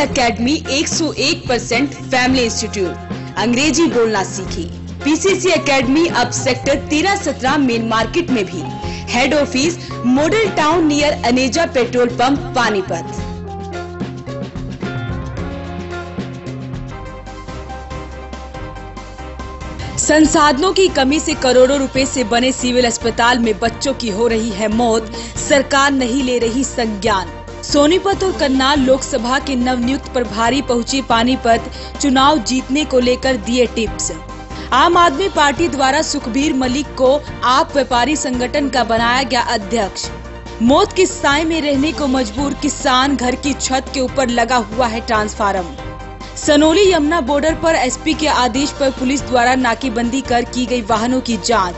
Academy 101% family institute. अंग्रेजी बोलना सीखी। पीसीसी एकेडमी अब सेक्टर 13-17 मेन मार्केट में भी। Head office model town near Aneja petrol pump Panipat. संसाधनों की कमी से करोड़ों रुपए से बने सिविल अस्पताल में बच्चों की हो रही है मौत, सरकार नहीं ले रही संज्ञान। सोनीपत और करनाल लोकसभा के नवनियुक्त प्रभारी पहुंचे पानीपत, चुनाव जीतने को लेकर दिए टिप्स। आम आदमी पार्टी द्वारा सुखबीर मलिक को आप व्यापारी संगठन का बनाया गया अध्यक्ष। मौत की साए में रहने को मजबूर किसान, घर की छत के ऊपर लगा हुआ है ट्रांसफार्मर। सनोली यमुना बॉर्डर पर एसपी के आदेश पर पुलिस द्वारा नाकेबंदी कर की गई वाहनों की जांच।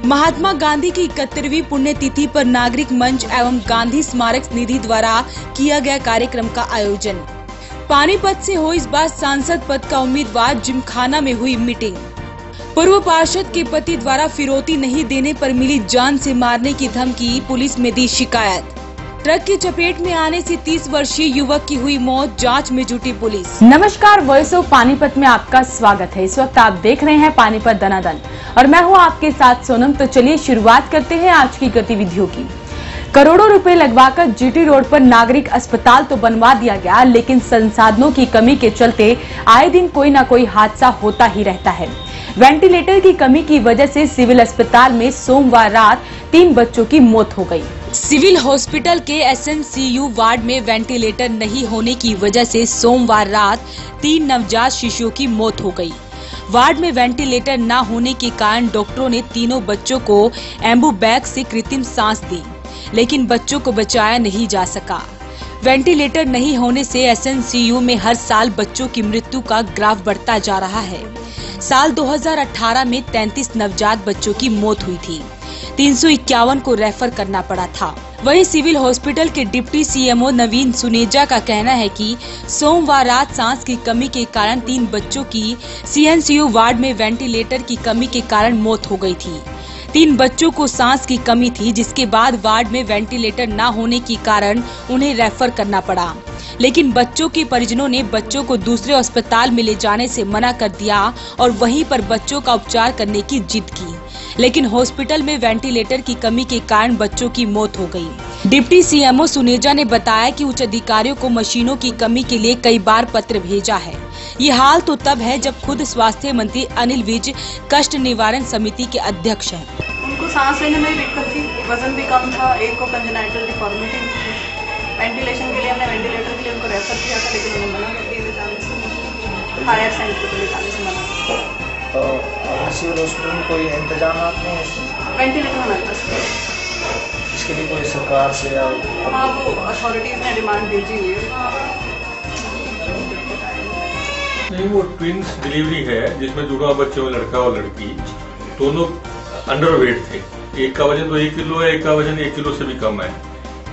महात्मा गांधी की 71वीं पुण्यतिथि पर नागरिक मंच एवं गांधी स्मारक निधि द्वारा किया गया कार्यक्रम का आयोजन। पानीपत से हो इस बार सांसद पद का उम्मीदवार जिमखाना में हुई मीटिंग। पूर्व पार्षद के पति द्वारा फिरौती नहीं देने पर मिली जान से मारने की धमकी, पुलिस में दी शिकायत। ट्रक की चपेट में आने से 30 वर्षीय युवक की हुई मौत, जांच में जुटी पुलिस। नमस्कार, वॉइस ऑफ पानीपत में आपका स्वागत है। इस वक्त आप देख रहे हैं पानीपत दनादन और मैं हूं आपके साथ सोनम। तो चलिए शुरुआत करते हैं आज की गतिविधियों की। करोड़ों रुपए लगवाकर जीटी रोड पर नागरिक अस्पताल तो बनवा दिया गया, लेकिन संसाधनों की कमी के चलते आए दिन कोई न कोई हादसा होता ही रहता है। वेंटिलेटर की कमी की वजह से सिविल अस्पताल में सोमवार रात 3 बच्चों की मौत हो गई। सिविल हॉस्पिटल के एसएनसीयू वार्ड में वेंटिलेटर नहीं होने की वजह से सोमवार रात 3 नवजात शिशुओं की मौत हो गई। वार्ड में वेंटिलेटर न होने के कारण डॉक्टरों ने तीनों बच्चों को एम्बू बैग से कृत्रिम सांस दी, लेकिन बच्चों को बचाया नहीं जा सका। वेंटिलेटर नहीं होने से एसएनसीयू में हर साल बच्चों की मृत्यु का ग्राफ बढ़ता जा रहा है। साल 2018 में 33 नवजात बच्चों की मौत हुई थी। 351 को रेफर करना पड़ा था। वहीं सिविल हॉस्पिटल के डिप्टी सीएमओ नवीन सुनेजा का कहना है कि सोमवार रात सांस की कमी के कारण 3 बच्चों की सीएनसीयू वार्ड में वेंटिलेटर की कमी के कारण मौत हो गई थी। 3 बच्चों को सांस की कमी थी, जिसके बाद वार्ड में वेंटिलेटर न होने के कारण उन्हें रेफर करना पड़ा, लेकिन बच्चों के परिजनों ने बच्चों को दूसरे अस्पताल में ले जाने से मना कर दिया और वहीं पर बच्चों का उपचार करने की जिद की, लेकिन हॉस्पिटल में वेंटिलेटर की कमी के कारण बच्चों की मौत हो गई। डिप्टी सीएमओ सुनेजा ने बताया कि उच्च अधिकारियों को मशीनों की कमी के लिए कई बार पत्र भेजा है। ये हाल तो तब है जब खुद स्वास्थ्य मंत्री अनिल विज कष्ट निवारण समिति के अध्यक्ष हैं। उनको सांस लेने में दिक्कत थी, वजन भी कम था, एक को कंजेनाइटल डिफॉर्मिटी भी थी। वेंटिलेशन के लिए हमने वेंटिलेटर के लिए उनको रेफर किया था, लेकिन उन्होंने मना कर दिया ले जाने से, हायर सेंटर को ले जाने से मना कर दिया। तो सिविल हॉस्पिटल में कोई इंतजाम नहीं है? वेंटिलेटर हमारे पास इसके लिए कोई सरकार से या हाँ, वो अथॉरिटीज ने डिमांड भेजी हुई है। नहीं, वो ट्विंस डिलीवरी है जिसमें दोनों बच्चों में लड़का और लड़की दोनों अंडरवेट थे। एक का वजन तो 1 किलो है, एक का वजन 1 किलो से भी कम है।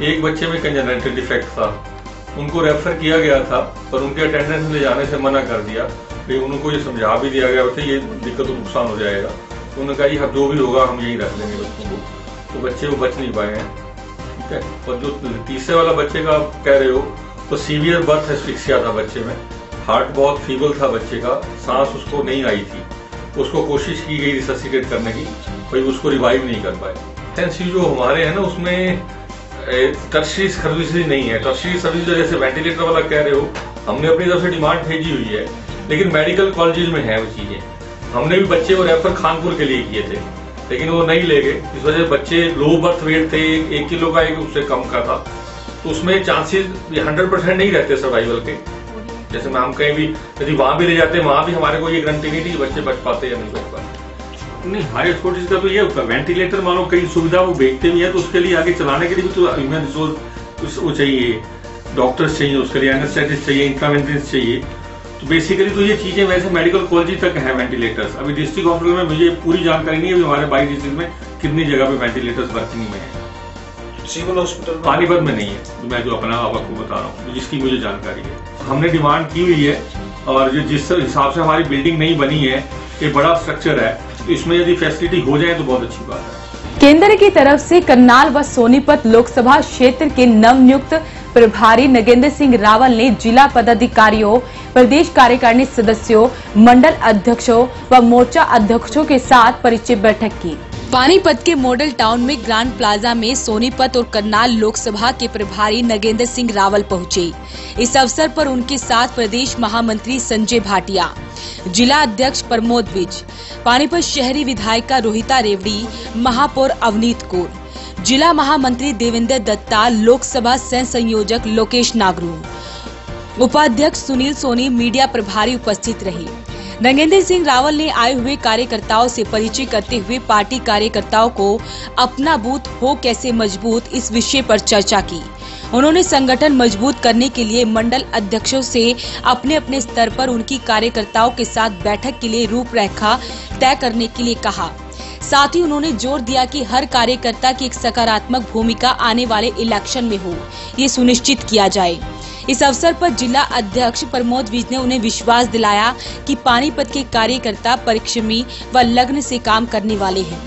एक बच्चे में कंजेनाइटल डिफेक्ट था, उनको रेफर किया गया था, पर उनके अटेंडेंस ले जाने से मना कर दिया। फिर उनको ये समझा भी दिया गया था ये दिक्कत और नुकसान हो जाएगा। तो उन्होंने कहा ये जो भी होगा हम यहीं रख लेंगे बच्चों को, तो बच्चे वो बच नहीं पाए हैं। ठीक है, और जो तीसरे वाला बच्चे का आप कह रहे हो, तो सीवियर बर्थ एस्फिक्सिया था बच्चे में, हार्ट बहुत फीबल था बच्चे का, सांस उसको नहीं आई थी। उसको कोशिश की गई रिससिटेट करने की, भाई उसको रिवाइव नहीं कर पाए। एसएनसीयू जो हमारे हैं ना, उसमें टर्शरी सर्विसेज नहीं है। टर्शरी सर्विस जैसे वेंटिलेटर वाला कह रहे हो, हमने अपनी तरफ से डिमांड भेजी हुई है, लेकिन मेडिकल कॉलेज में है वो चीजें। हमने भी बच्चे को रेफर खानपुर के लिए किए थे, लेकिन वो नहीं ले गए। इस वजह से बच्चे लो बर्थ वेट थे, 1 किलो का, एक उससे कम का था, तो उसमें चांसेस 100% नहीं रहते सर्वाइवल के। जैसे हम कहीं भी यदि वहां भी ले जाते, वहां भी हमारे को ये गारंटी नहीं थी बच्चे बच पाते या नहीं बच पाते। नहीं, हाई अथॉरिटीज का तो ये होता है, वेंटिलेटर मानो कई सुविधा वो भेजते भी है, तो उसके लिए आगे चलाने के लिए भी तो ह्यूमन रिसोर्स वो चाहिए, डॉक्टर्स चाहिए, उसके लिए एनेस्थेटिस्ट चाहिए, इंट्रावेंटिस्ट चाहिए। तो बेसिकली तो ये चीजें वैसे मेडिकल कॉलेज तक है वेंटिलेटर्स। अभी डिस्ट्रिक्ट हॉस्पिटल में मुझे पूरी जानकारी नहीं है हमारे 22 डिस्ट्रिक्ट में कितनी जगह पे वेंटिलेटर्स वर्किंग में है। सिविल हॉस्पिटल पानीपत में नहीं है, मैं जो अपना आपको बता रहा हूँ, जिसकी मुझे जानकारी है। हमने डिमांड की हुई है, और जो जिस हिसाब से हमारी बिल्डिंग नहीं बनी है, ये बड़ा स्ट्रक्चर है, इसमें यदि फैसिलिटी हो जाए तो बहुत अच्छी बात है। केंद्र की तरफ से करनाल व सोनीपत लोकसभा क्षेत्र के नवनियुक्त प्रभारी नगेंद्र सिंह रावल ने जिला पदाधिकारियों, प्रदेश कार्यकारिणी सदस्यों, मंडल अध्यक्षों व मोर्चा अध्यक्षों के साथ परिचय बैठक की। पानीपत के मॉडल टाउन में ग्रांड प्लाजा में सोनीपत और करनाल लोकसभा के प्रभारी नगेंद्र सिंह रावल पहुंचे। इस अवसर पर उनके साथ प्रदेश महामंत्री संजय भाटिया, जिला अध्यक्ष प्रमोद विज, पानीपत शहरी विधायिका रोहिता रेवड़ी, महापौर अवनीत कौर, जिला महामंत्री देवेंद्र दत्ता, लोकसभा सह संयोजक लोकेश नागरू, उपाध्यक्ष सुनील सोनी, मीडिया प्रभारी उपस्थित रहे। नगेंद्र सिंह रावल ने आए हुए कार्यकर्ताओं से परिचय करते हुए पार्टी कार्यकर्ताओं को अपना बूथ हो कैसे मजबूत इस विषय पर चर्चा की। उन्होंने संगठन मजबूत करने के लिए मंडल अध्यक्षों से अपने अपने स्तर पर उनकी कार्यकर्ताओं के साथ बैठक के लिए रूपरेखा तय करने के लिए कहा। साथ ही उन्होंने जोर दिया कि हर कार्यकर्ता की एक सकारात्मक भूमिका आने वाले इलेक्शन में हो, ये सुनिश्चित किया जाए। इस अवसर पर जिला अध्यक्ष प्रमोद विज ने उन्हें विश्वास दिलाया कि पानीपत के कार्यकर्ता परिश्रमी व लग्न से काम करने वाले हैं।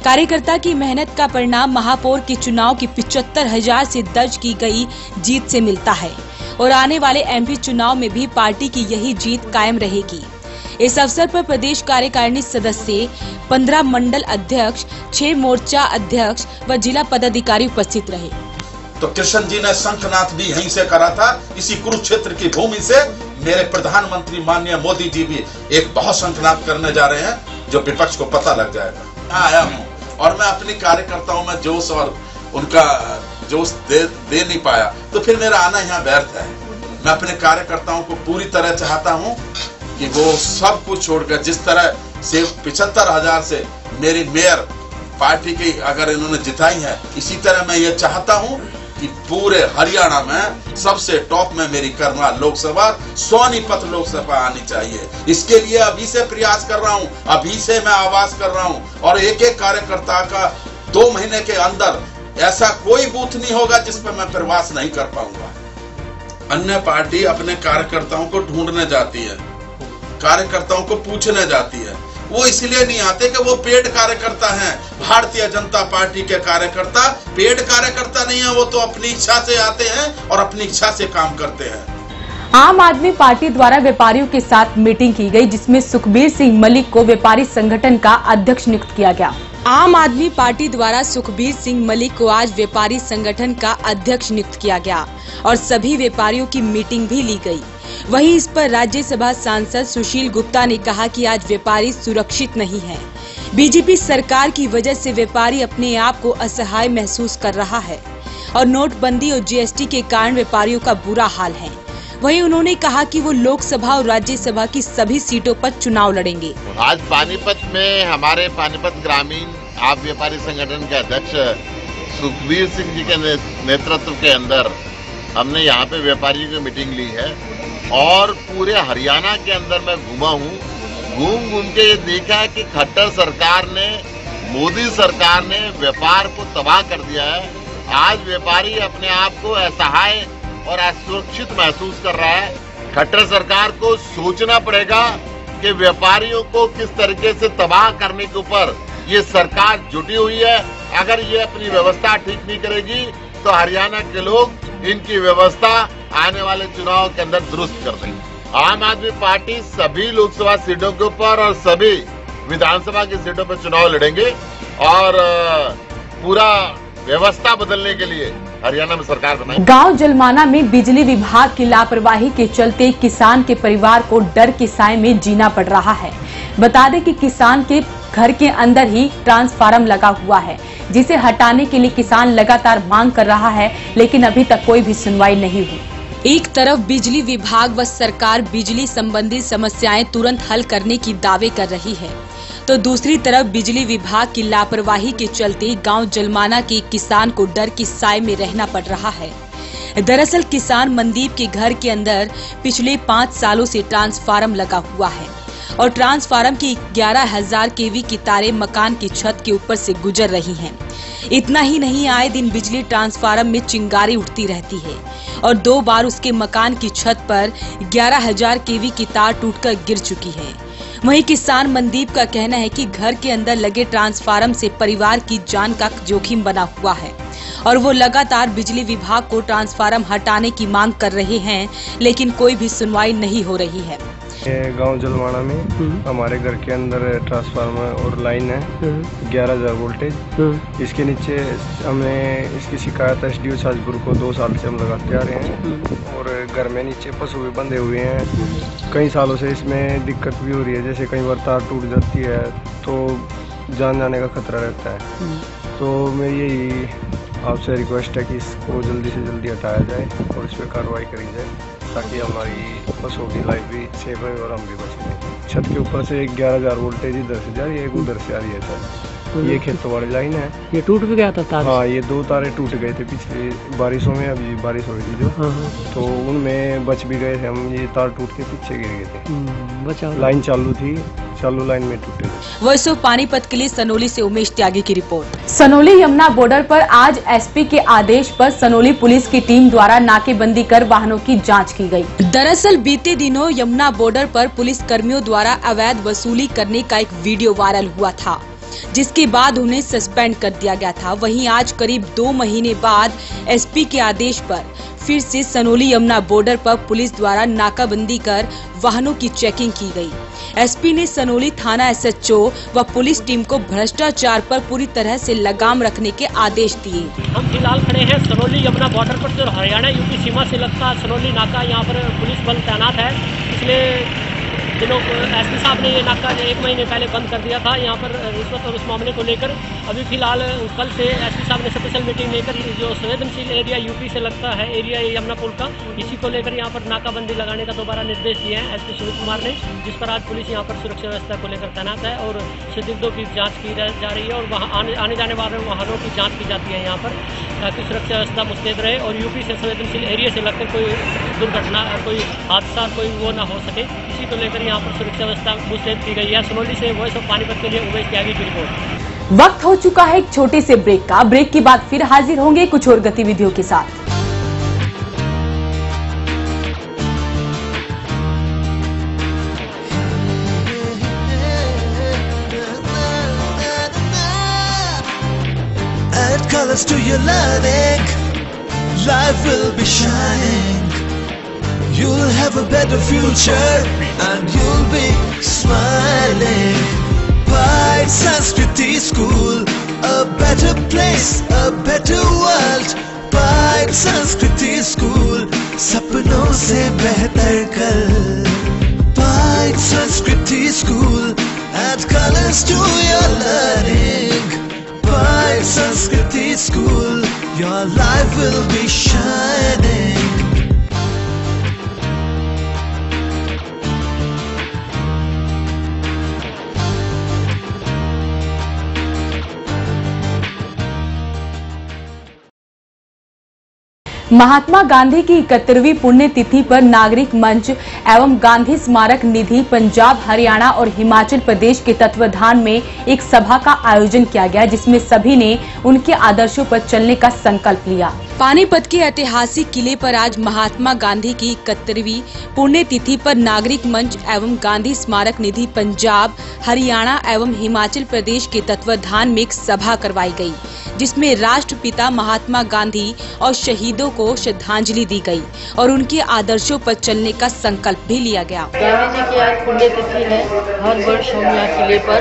कार्यकर्ता की मेहनत का परिणाम महापौर के चुनाव की 75,000 से दर्ज की गई जीत से मिलता है और आने वाले एमपी चुनाव में भी पार्टी की यही जीत कायम रहेगी। इस अवसर पर प्रदेश कार्यकारिणी सदस्य, 15 मंडल अध्यक्ष, 6 मोर्चा अध्यक्ष व जिला पदाधिकारी उपस्थित रहे। तो कृष्ण जी ने शंखनाद भी यहीं से करा था, इसी कुरुक्षेत्र की भूमि से। मेरे प्रधानमंत्री माननीय मोदी जी भी एक बहुत शंखनाद करने जा रहे हैं, जो विपक्ष को पता लग जाएगा। यहाँ आया हूँ और मैं अपने कार्यकर्ताओं में जोश और उनका जोश दे नहीं पाया, तो फिर मेरा आना यहाँ व्यर्थ है। मैं अपने कार्यकर्ताओं को पूरी तरह चाहता हूँ कि वो सब कुछ छोड़कर, जिस तरह से 75,000 से मेरी मेयर पार्टी की अगर इन्होंने जिताई है, इसी तरह मैं ये चाहता हूँ कि पूरे हरियाणा में सबसे टॉप में मेरी करनाल लोकसभा, सोनीपत लोकसभा आनी चाहिए। इसके लिए अभी से प्रयास कर रहा हूं, अभी से मैं आवाज कर रहा हूं और एक एक कार्यकर्ता का 2 महीने के अंदर ऐसा कोई बूथ नहीं होगा जिस पर मैं प्रवास नहीं कर पाऊंगा। अन्य पार्टी अपने कार्यकर्ताओं को ढूंढने जाती है, कार्यकर्ताओं को पूछने जाती है। वो इसलिए नहीं आते कि वो पेड कार्यकर्ता हैं। भारतीय जनता पार्टी के कार्यकर्ता पेड कार्यकर्ता नहीं है, वो तो अपनी इच्छा से आते हैं और अपनी इच्छा से काम करते हैं। आम आदमी पार्टी द्वारा व्यापारियों के साथ मीटिंग की गई, जिसमें सुखबीर सिंह मलिक को व्यापारी संगठन का अध्यक्ष नियुक्त किया गया। आम आदमी पार्टी द्वारा सुखबीर सिंह मलिक को आज व्यापारी संगठन का अध्यक्ष नियुक्त किया गया और सभी व्यापारियों की मीटिंग भी ली गई। वहीं इस पर राज्यसभा सांसद सुशील गुप्ता ने कहा कि आज व्यापारी सुरक्षित नहीं है। बीजेपी सरकार की वजह से व्यापारी अपने आप को असहाय महसूस कर रहा है और नोटबंदी और जीएसटी के कारण व्यापारियों का बुरा हाल है। वहीं उन्होंने कहा कि वो लोकसभा और राज्यसभा की सभी सीटों पर चुनाव लड़ेंगे। आज पानीपत में हमारे पानीपत ग्रामीण आप व्यापारी संगठन के अध्यक्ष सुखबीर सिंह जी के नेतृत्व के अंदर हमने यहाँ पे व्यापारियों की मीटिंग ली है और पूरे हरियाणा के अंदर मैं घूमा हूँ। घूम के ये देखा है कि खट्टर सरकार ने, मोदी सरकार ने व्यापार को तबाह कर दिया है। आज व्यापारी अपने आप को असहाय और असुरक्षित महसूस कर रहा है। खट्टर सरकार को सोचना पड़ेगा कि व्यापारियों को किस तरीके से तबाह करने के ऊपर ये सरकार जुटी हुई है। अगर ये अपनी व्यवस्था ठीक नहीं करेगी तो हरियाणा के लोग इनकी व्यवस्था आने वाले चुनाव के अंदर दुरुस्त कर देंगे। आम आदमी पार्टी सभी लोकसभा सीटों के ऊपर और सभी विधानसभा की सीटों पर चुनाव लड़ेंगे और पूरा व्यवस्था बदलने के लिए हरियाणा में सरकार बनाएगी। गांव जलमाना में बिजली विभाग की लापरवाही के चलते किसान के परिवार को डर के साए में जीना पड़ रहा है। बता दें कि किसान के घर के अंदर ही ट्रांसफार्मर लगा हुआ है, जिसे हटाने के लिए किसान लगातार मांग कर रहा है, लेकिन अभी तक कोई भी सुनवाई नहीं हुई। एक तरफ बिजली विभाग व सरकार बिजली संबंधी समस्याएं तुरंत हल करने की दावे कर रही है, तो दूसरी तरफ बिजली विभाग की लापरवाही के चलते गांव जलमाना के किसान को डर की साए में रहना पड़ रहा है। दरअसल किसान मनदीप के घर के अंदर पिछले 5 सालों से ट्रांसफार्मर लगा हुआ है और ट्रांसफार्मर की 11,000 केवी की तारें मकान की छत के ऊपर से गुजर रही हैं। इतना ही नहीं, आए दिन बिजली ट्रांसफार्मर में चिंगारी उठती रहती है और 2 बार उसके मकान की छत पर 11,000 केवी की तार टूटकर गिर चुकी है। वहीं किसान मनदीप का कहना है कि घर के अंदर लगे ट्रांसफार्मर से परिवार की जान का जोखिम बना हुआ है और वो लगातार बिजली विभाग को ट्रांसफार्मर हटाने की मांग कर रहे हैं, लेकिन कोई भी सुनवाई नहीं हो रही है। गांव जलवाना में हमारे घर के अंदर ट्रांसफार्मर और लाइन है 11,000 वोल्टेज। इसके नीचे हमें इसकी शिकायत एसडीओ छाजपुर को 2 साल से हम लगाते आ रहे हैं और घर में नीचे पशु भी बंधे हुए हैं। कई सालों से इसमें दिक्कत भी हो रही है, जैसे कई बार तार टूट जाती है तो जान जाने का खतरा रहता है। तो मेरी यही आपसे रिक्वेस्ट है कि इसको जल्दी से जल्दी हटाया जाए और इस पर कार्रवाई करी जाए ताकि हमारी पशुओं की लाइफ भी सेफ है और हम भी बच सकें। छत के ऊपर से 11,000 वोल्टेज इधर से जा रही है, एक उधर से आ रही है सर। ये खेतों वाली लाइन है। ये टूट भी गया था तार? हाँ, ये 2 तारे टूट गए थे पिछले बारिशों में, अभी बारिश हो रही थी जो, तो उनमें बच भी गए थे हम। ये तार टूट के पीछे गिर गए थे। बचाओ लाइन चालू थी, चालू लाइन में टूटे। वॉइस ऑफ पानीपत के लिए सनोली से उमेश त्यागी की रिपोर्ट। सनोली यमुना बॉर्डर पर आज एसपी के आदेश पर सनोली पुलिस की टीम द्वारा नाकेबंदी कर वाहनों की जांच की गई। दरअसल बीते दिनों यमुना बॉर्डर पर पुलिस कर्मियों द्वारा अवैध वसूली करने का एक वीडियो वायरल हुआ था, जिसके बाद उन्हें सस्पेंड कर दिया गया था। वहीं आज करीब 2 महीने बाद एसपी के आदेश पर फिर से सनोली यमुना बॉर्डर पर पुलिस द्वारा नाकाबंदी कर वाहनों की चेकिंग की गई। एसपी ने सनोली थाना एसएचओ व पुलिस टीम को भ्रष्टाचार पर पूरी तरह से लगाम रखने के आदेश दिए। हम फिलहाल खड़े हैं सनोली यमुना बॉर्डर पर, जो हरियाणा यूपी सीमा से लगता सनोली नाका। यहाँ पर पुलिस बल तैनात है। पिछले दिनों एसपी साहब ने ये नाका 1 महीने पहले बंद कर दिया था यहाँ पर रिश्वत और उस मामले को लेकर। अभी फिलहाल कल से एसपी साहब ने स्पेशल मीटिंग लेकर जो संवेदनशील एरिया यूपी से लगता है एरिया यमुना पुल का, इसी को लेकर यहाँ पर नाकाबंदी लगाने का दोबारा निर्देश दिए हैं एसपी सुनील कुमार ने, जिस पर आज पुलिस यहाँ पर सुरक्षा व्यवस्था को लेकर तैनात है और संदिग्धों की जाँच की जा रही है और वहाँ आने जाने वाले वाहनों की जाँच की जाती है यहाँ पर, ताकि सुरक्षा व्यवस्था मुस्तैद रहे और यूपी से संवेदनशील एरिया से लगकर कोई दुर्घटना, कोई हादसा, कोई वो ना हो सके। इसी को लेकर यहाँ पर सुरक्षा व्यवस्था मुस्तैद की गई है। सनोली से वॉइस ऑफ पानीपत के लिए उमेश त्यागी की रिपोर्ट। वक्त हो चुका है एक छोटे से ब्रेक का। ब्रेक के बाद फिर हाजिर होंगे कुछ और गतिविधियों के साथ। Add colors to your learning, life will be shining. You'll have a better future and you'll be smiling. Pride Sanskriti School, a better place, a better world. Pride Sanskriti School, सपनों से बेहतर कल. Pride Sanskriti School, add colors to your learning. Pride Sanskriti School, your life will be shining. Mahatma Gandhi की 71वीं पुण्यतिथि पर नागरिक मंच एवं गांधी स्मारक निधि पंजाब, हरियाणा और हिमाचल प्रदेश के तत्वाधान में एक सभा का आयोजन किया गया, जिसमें सभी ने उनके आदर्शों पर चलने का संकल्प लिया। पानीपत के ऐतिहासिक किले पर आज महात्मा गांधी की 71वीं पुण्यतिथि पर नागरिक मंच एवं गांधी स्मारक निधि पंजाब, हरियाणा एवं हिमाचल प्रदेश के तत्वाधान में एक सभा करवाई गई, जिसमें राष्ट्रपिता महात्मा गांधी और शहीदों को श्रद्धांजलि दी गई और उनके आदर्शों पर चलने का संकल्प भी लिया गया। गांधी जी की आज पुण्यतिथि है। हर वर्ष हम यहाँ किले पर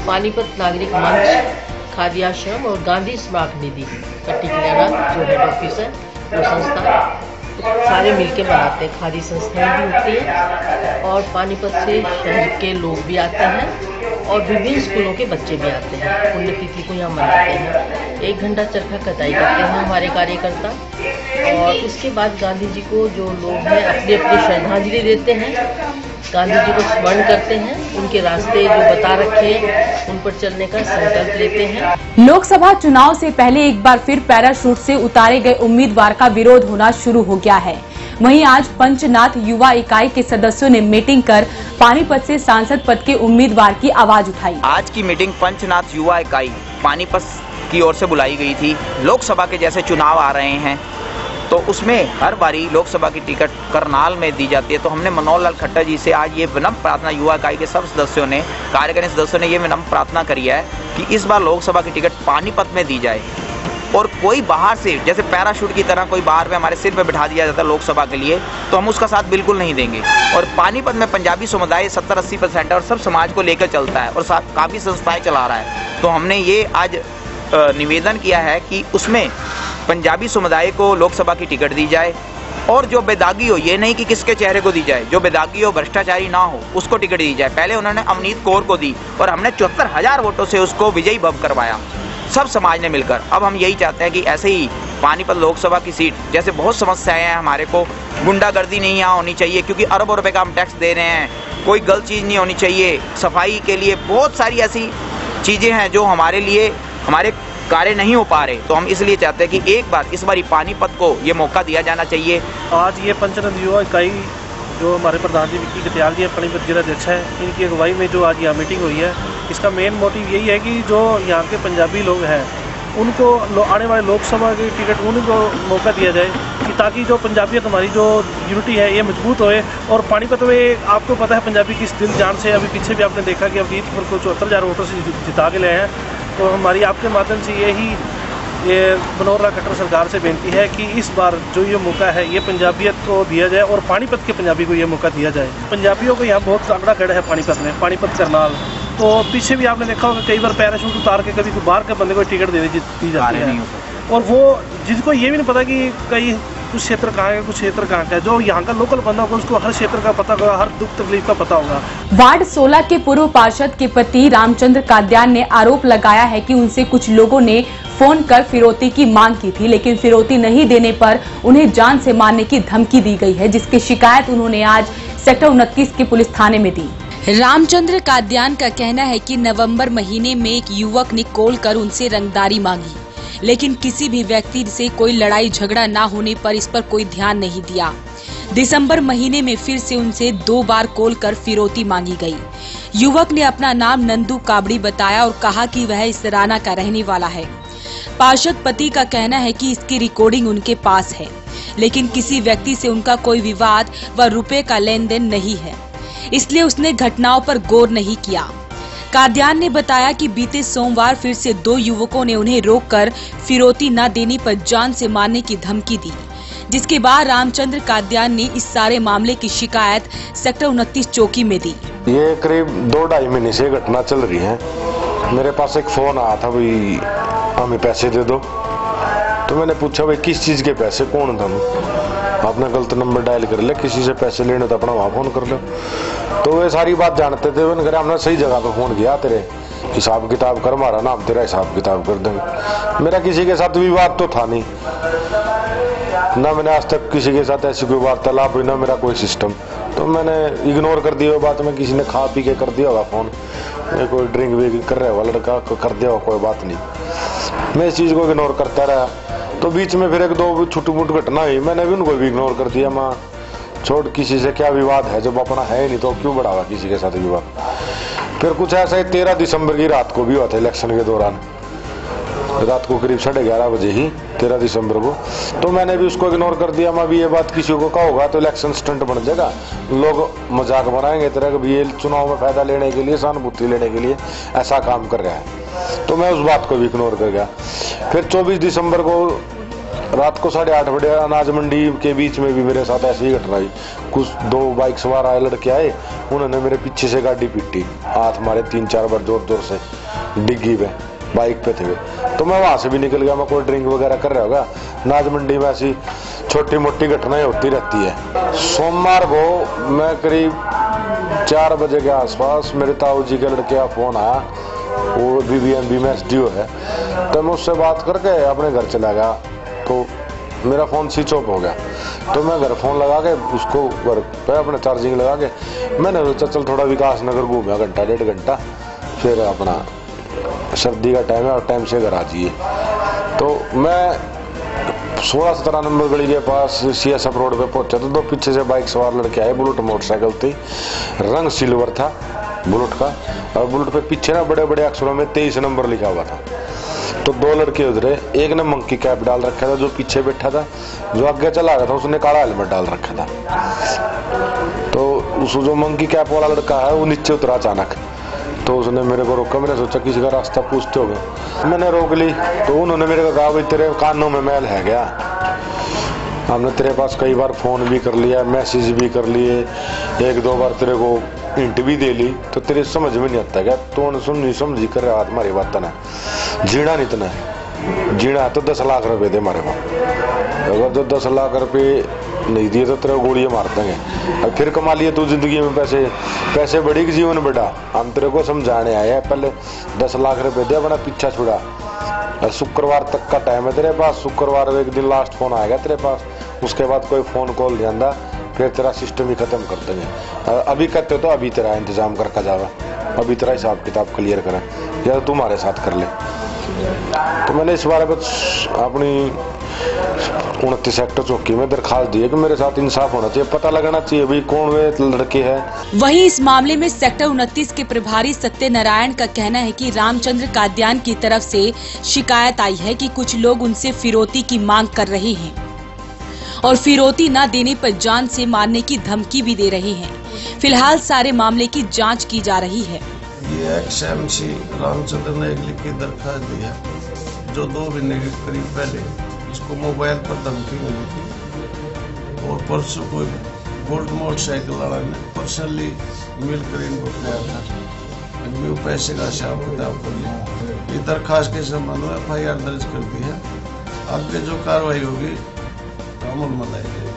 पानीपत नागरिक मंच, खादी आश्रम और गांधी स्मारक निधि पर्टिकुलर जो हेड ऑफिस है वो संस्था सारे मिलके बनाते हैं। खादी संस्थाएं भी होती है और पानीपत से शहर के लोग भी आते हैं और विभिन्न स्कूलों के बच्चे भी आते हैं। पुण्यतिथि को यहाँ मनाते हैं। 1 घंटा चरखा कताई करते हैं हमारे कार्यकर्ता और इसके बाद गांधी जी को जो लोग हैं अपनी अपनी श्रद्धांजलि देते हैं, गांधी जी को स्मरण करते हैं, उनके रास्ते जो बता रखे हैं उन पर चलने का संकल्प लेते हैं। लोकसभा चुनाव से पहले एक बार फिर पैराशूट से उतारे गए उम्मीदवार का विरोध होना शुरू हो गया है। वहीं आज पंचनाथ युवा इकाई के सदस्यों ने मीटिंग कर पानीपत से सांसद पद के उम्मीदवार की आवाज उठाई। आज की मीटिंग पंचनाथ युवा इकाई पानीपत की ओर से बुलाई गई थी। लोकसभा के जैसे चुनाव आ रहे हैं तो उसमें हर बारी लोकसभा की टिकट करनाल में दी जाती है। तो हमने मनोहर लाल खट्टर जी से आज ये विनम्र प्रार्थना, युवा इकाई के सब सदस्यों ने, कार्यकारिणी सदस्यों ने ये विनम्र प्रार्थना करी है कि इस बार लोकसभा की टिकट पानीपत में दी जाए और कोई बाहर से, जैसे पैराशूट की तरह कोई बाहर में हमारे सिर पे बिठा दिया जाता है लोकसभा के लिए, तो हम उसका साथ बिल्कुल नहीं देंगे। और पानीपत में पंजाबी समुदाय 70-80% है और सब समाज को लेकर चलता है और काफ़ी संस्थाएं चला रहा है। तो हमने ये आज निवेदन किया है कि उसमें पंजाबी समुदाय को लोकसभा की टिकट दी जाए और जो बेदागी हो, ये नहीं कि किसके चेहरे को दी जाए, जो बेदागी हो, भ्रष्टाचारी ना हो, उसको टिकट दी जाए। पहले उन्होंने अवनीत कौर को दी और हमने 74,000 वोटों से उसको विजयी भव करवाया, सब समाज ने मिलकर। अब हम यही चाहते हैं कि ऐसे ही पानीपत लोकसभा की सीट, जैसे बहुत समस्याएं हैं हमारे को, गुंडागर्दी नहीं यहाँ होनी चाहिए क्योंकि अरबों रुपए का हम टैक्स दे रहे हैं, कोई गलत चीज़ नहीं होनी चाहिए, सफाई के लिए बहुत सारी ऐसी चीज़ें हैं जो हमारे लिए हमारे कार्य नहीं हो पा रहे। तो हम इसलिए चाहते हैं कि एक बार इस बार पानीपत को ये मौका दिया जाना चाहिए। आज ये पंचनद युवा इकाई जो हमारे प्रधान जी विक्की कटियाल जी पानीपत जिलाध्यक्ष है, इनकी अगुवाई में जो आज यहाँ मीटिंग हुई है, इसका मेन मोटिव यही है कि जो यहाँ के पंजाबी लोग हैं उनको आने वाले लोकसभा की टिकट उनको मौका दिया जाए कि ताकि जो पंजाबियत हमारी जो यूनिटी है ये मजबूत होए। और पानीपत में आपको पता है पंजाबी किस दिल जान से, अभी पीछे भी आपने देखा कि अवनीत कौर को 74,000 वोटों से जिता के लाए हैं। तो हमारी आपके माध्यम से ये मनोहर लाल खट्टर सरकार से बेनती है कि इस बार जो ये मौका है ये पंजाबियत को दिया जाए और पानीपत के पंजाबी को ये मौका दिया जाए। पंजाबियों को यहाँ बहुत तगड़ा गढ़ है पानीपत में, पानीपत करनाल। तो पीछे भी आपने देखा होगा कई बार पैराशूट उतार के कभी बाहर के बंदे को टिकट दी जाती है और वो जिसको ये भी नहीं पता कि कई कुछ क्षेत्र कहाँ है, कुछ क्षेत्र कहाँ का है। जो यहाँ का लोकल बंदा होगा उसको हर क्षेत्र का पता होगा, हर दुख तकलीफ का पता होगा। वार्ड 16 के पूर्व पार्षद के पति रामचंद्र कादियान ने आरोप लगाया है कि उनसे कुछ लोगों ने फोन कर फिरौती की मांग की थी, लेकिन फिरौती नहीं देने पर उन्हें जान से मारने की धमकी दी गई है, जिसकी शिकायत उन्होंने आज सेक्टर 29 के पुलिस थाने में दी। रामचंद्र कादियान का कहना है कि नवंबर महीने में एक युवक ने कॉल कर उनसे रंगदारी मांगी, लेकिन किसी भी व्यक्ति से कोई लड़ाई झगड़ा ना होने पर इस पर कोई ध्यान नहीं दिया। दिसंबर महीने में फिर से उनसे 2 बार कॉल कर फिरौती मांगी गई। युवक ने अपना नाम नंदू काबड़ी बताया और कहा कि वह इसराना का रहने वाला है। पार्षद पति का कहना है कि इसकी रिकॉर्डिंग उनके पास है, लेकिन किसी व्यक्ति से उनका कोई विवाद व रुपए का लेन देन नहीं है, इसलिए उसने घटनाओं पर गौर नहीं किया। कादियान ने बताया कि बीते सोमवार फिर से 2 युवकों ने उन्हें रोककर फिरौती न देने पर जान से मारने की धमकी दी, जिसके बाद रामचंद्र कादियान ने इस सारे मामले की शिकायत सेक्टर 29 चौकी में दी। ये करीब 2-2.5 महीने से घटना चल रही है। मेरे पास एक फोन आया था, भाई हमें पैसे दे दो। तो मैंने पूछा भाई किस चीज के पैसे, कौन तुम? आपने गलत नंबर डायल कर लिया, किसी से पैसे लेने तो अपना वहाँ फोन कर लो। तो वे सारी बात जानते थे, मैंने कहा हमने सही जगह पे फोन किया, तेरे हिसाब किताब कर, हमारा नाम तेरा हिसाब किताब कर देंगे। मेरा किसी के साथ विवाद तो था नहीं, ना मैंने आज तक किसी के साथ ऐसी कोई वार्तालाप हुई, ना मेरा कोई सिस्टम। तो मैंने इग्नोर कर दिया बात में, किसी ने खा पी के कर दिया होगा फोन, कोई ड्रिंक विंक कर रहा होगा लड़का कर दिया होगा, कोई बात नहीं। मैं इस चीज़ को इग्नोर करता रहा। तो बीच में फिर 1-2 छोटी मोटी घटना हुई, मैंने भी उनको भी इग्नोर कर दिया। मैं छोड़, किसी से क्या विवाद है जब अपना है नहीं, तो क्यों बढ़ावा किसी के साथ विवाद। फिर कुछ ऐसा ही 13 दिसंबर की रात को भी हुआ था, इलेक्शन के दौरान, रात को करीब 11:30 बजे ही 13 दिसंबर को। तो मैंने भी उसको इग्नोर कर दिया। मैं भी ये बात किसी को कहोगा तो इलेक्शन स्टंट बन जाएगा, लोग मजाक बनाएंगे तरह कि ये चुनाव में फायदा लेने के लिए, सहानुभूति लेने के लिए ऐसा काम कर रहा है। तो मैं उस बात को भी इग्नोर कर गया। फिर 24 दिसंबर को रात को 8:30 बजे अनाज मंडी के बीच में भी मेरे साथ ऐसी ही घटना हुई। कुछ 2 बाइक सवार आए लड़के आए, उन्होंने मेरे पीछे से गाड़ी पीटी, हाथ मारे 3-4 बार जोर जोर से, डिग्गी पे बाइक पे थे वे। तो मैं वहां से भी निकल गया, मैं कोई ड्रिंक वगैरह कर रहा होगा। अनाज मंडी में ऐसी छोटी मोटी घटनाएं होती रहती है। सोमवार को मैं करीब 4 बजे के आसपास मेरे ताऊ जी के लड़के का फोन आया, वो BBMB में SDO है। तो मैं उससे बात करके अपने घर चला गया, तो मेरा फ़ोन स्विच ऑफ हो गया। तो मैं घर फ़ोन लगा के उसको घर पे अपने चार्जिंग लगा के मैंने सोचा चल थोड़ा विकास नगर घूमा, 1-1.5 घंटा, फिर अपना सर्दी का टाइम है और टाइम से घर आ जाइए। तो मैं 16-17 नंबर गली के पास CSF रोड पे पहुंचा तो 2 पीछे से बाइक सवार लड़के आए, बुलेट मोटरसाइकिल थी, रंग सिल्वर था बुलेट का, और बुलेट पे पीछे ना बड़े बड़े अक्षरों में 23 नंबर लिखा हुआ था। तो 2 लड़के उधरे, एक ने मंकी कैप डाल रखा था जो पीछे बैठा था, जो आगे चला रहा था उसने काला हेलमेट डाल रखा था। तो उस जो मंकी कैप वाला लड़का है वो नीचे उतरा अचानक, तो उसने मेरे को रोका। मैंने सोचा किसी का रास्ता पूछते हो गए, मैंने रोक ली। तो उन्होंने मेरे को कहा भाई तेरे कानों में मैल है क्या, हमने तेरे पास कई बार फोन भी कर लिया, मैसेज भी कर लिए, 1-2 बार तेरे को हिंट भी दे ली, तो तेरे समझ में नहीं आता क्या, तो सुन समझी कर रहा तुम्हारी बात ना जीना नहीं तना, जीना तो 10 लाख रुपए दे हमारे पास, अगर जो 10 लाख रुपए नहीं दिए तो तेरे गोलियां मार देंगे। और फिर कमा लिए तू जिंदगी में पैसे बड़ी कि जीवन बड़ा, हम तेरे को समझाने आए हैं, पहले 10 लाख रुपए दे अपना पीछा छुड़ा, और शुक्रवार तक का टाइम है तेरे पास, शुक्रवार एक दिन लास्ट फोन आएगा तेरे पास, उसके बाद कोई फोन कॉल नहीं आंदा, फिर तेरा सिस्टम ही खत्म कर देंगे। अभी कहते तो अभी तेरा इंतजाम करके जावा, अभी तेरा हिसाब किताब क्लियर करें या तो तुम्हारे साथ कर ले। तो मैंने इस बारे में अपनी 29 सेक्टर चौकी में दरखास्त दी है कि मेरे साथ इंसाफ होना चाहिए, पता लगाना चाहिए भाई कौन वे लड़के हैं। वहीं इस मामले में सेक्टर 29 के प्रभारी सत्यनारायण का कहना है कि रामचंद्र कादियान की तरफ से शिकायत आई है कि कुछ लोग उनसे फिरौती की मांग कर रहे हैं और फिरौती न देने पर जान से मारने की धमकी भी दे रहे हैं। फिलहाल सारे मामले की जांच की जा रही है। ये XMC रामचंद्र ने एक लिखित दरखास्त दी है, जो 2 महीने के करीब पहले इसको मोबाइल पर धमकी मिली थी, और परसों कोई गोल्ड मोटरसाइकिल वाला ने पर्सनली मिलकर इनको किया था, वो पैसे का हिसाब किताब कर लिया। ये दरखास्त के संबंध में FIR दर्ज कर दी है, आगे जो कार्रवाई होगी अमल में लाई जाएगी।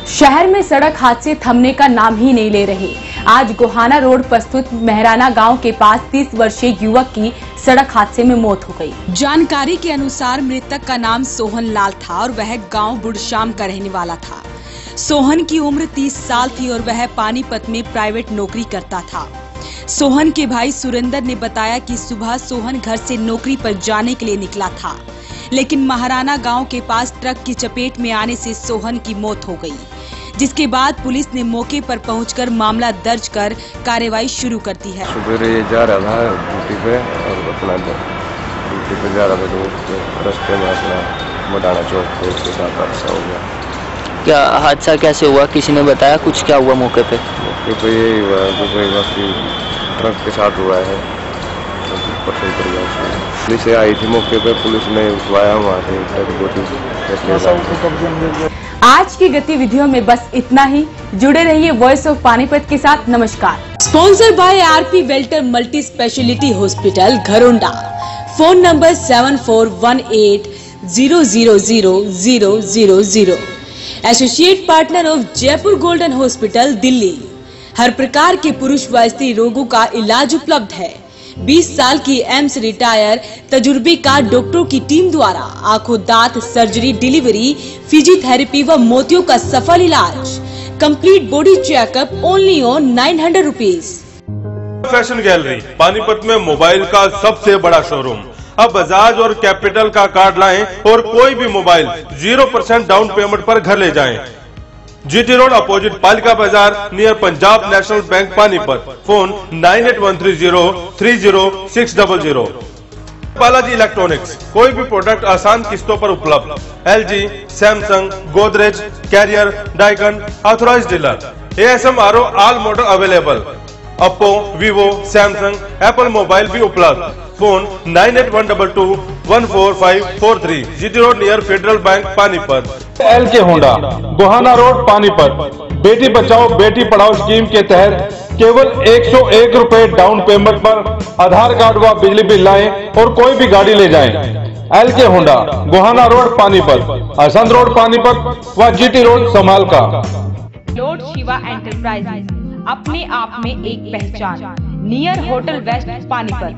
शहर में सड़क हादसे थमने का नाम ही नहीं ले रहे। आज गोहाना रोड पर स्थित मेहराना गांव के पास 30 वर्षीय युवक की सड़क हादसे में मौत हो गई। जानकारी के अनुसार मृतक का नाम सोहन लाल था और वह गांव बुढ़शाम का रहने वाला था। सोहन की उम्र 30 साल थी और वह पानीपत में प्राइवेट नौकरी करता था। सोहन के भाई सुरेंद्र ने बताया कि सुबह सोहन घर से नौकरी पर जाने के लिए निकला था, लेकिन महाराना गांव के पास ट्रक की चपेट में आने से सोहन की मौत हो गई, जिसके बाद पुलिस ने मौके पर पहुंचकर मामला दर्ज कर कार्रवाई शुरू कर दी है। सुबह ये जा रहा था ड्यूटी पे और अपना ड्यूटी पे जा रहा था, तो रास्ते में अपना मडाना चौक पे उसके साथ हादसा हो गया। क्या हादसा कैसे हुआ, किसी ने बताया कुछ, क्या हुआ मौके पे? मौके पे यही हुआ जो बाकी ट्रक के साथ हुआ है, पुलिस आई थी मौके पे, पुलिस ने उठवाया वहाँ से। आज की गतिविधियों में बस इतना ही। जुड़े रहिए वॉइस ऑफ पानीपत के साथ। नमस्कार। Sponsor by RP Welter multi speciality hospital Gharaunda. Phone number 7418000000। Associate partner of Jaipur golden hospital Delhi. हर प्रकार के पुरुष व स्त्री रोगों का इलाज उपलब्ध है। 20 साल की एम्स रिटायर तजुर्बेकार डॉक्टरों की टीम द्वारा आंखों, दांत, सर्जरी, डिलीवरी, फिजियोथेरेपी व मोतियों का सफल इलाज। Complete body checkup only on 900 rupees. Fashion gallery Panipat में मोबाइल का सबसे बड़ा शोरूम। अब बजाज और कैपिटल का कार्ड लाएं और कोई भी मोबाइल 0% डाउन पेमेंट पर घर ले जाएं। GT road opposite Palika Bazaar near Punjab National Bank Panipat. Phone 9813030600। Balaji electronics, कोई भी प्रोडक्ट आसान किस्तों पर उपलब्ध। LG, Samsung, Godrej, Carrier, Daikin, authorised dealer. ASM RO all model available. Oppo, Vivo, Samsung, Apple mobile भी उपलब्ध। Phone 9812214543। GT road near Federal Bank Panipat. LK Honda, Gohana road Panipat. बेटी बचाओ बेटी पढ़ाओ स्कीम के तहत केवल 101 रुपए डाउन पेमेंट पर आधार कार्ड व बिजली बिल लाएं और कोई भी गाड़ी ले जाएं। LK Honda, Gohana road Panipat, Asandh road Panipat व GT road Samalkha. Lord Shiva enterprises, अपने आप में एक पहचान। Near hotel west Panipat.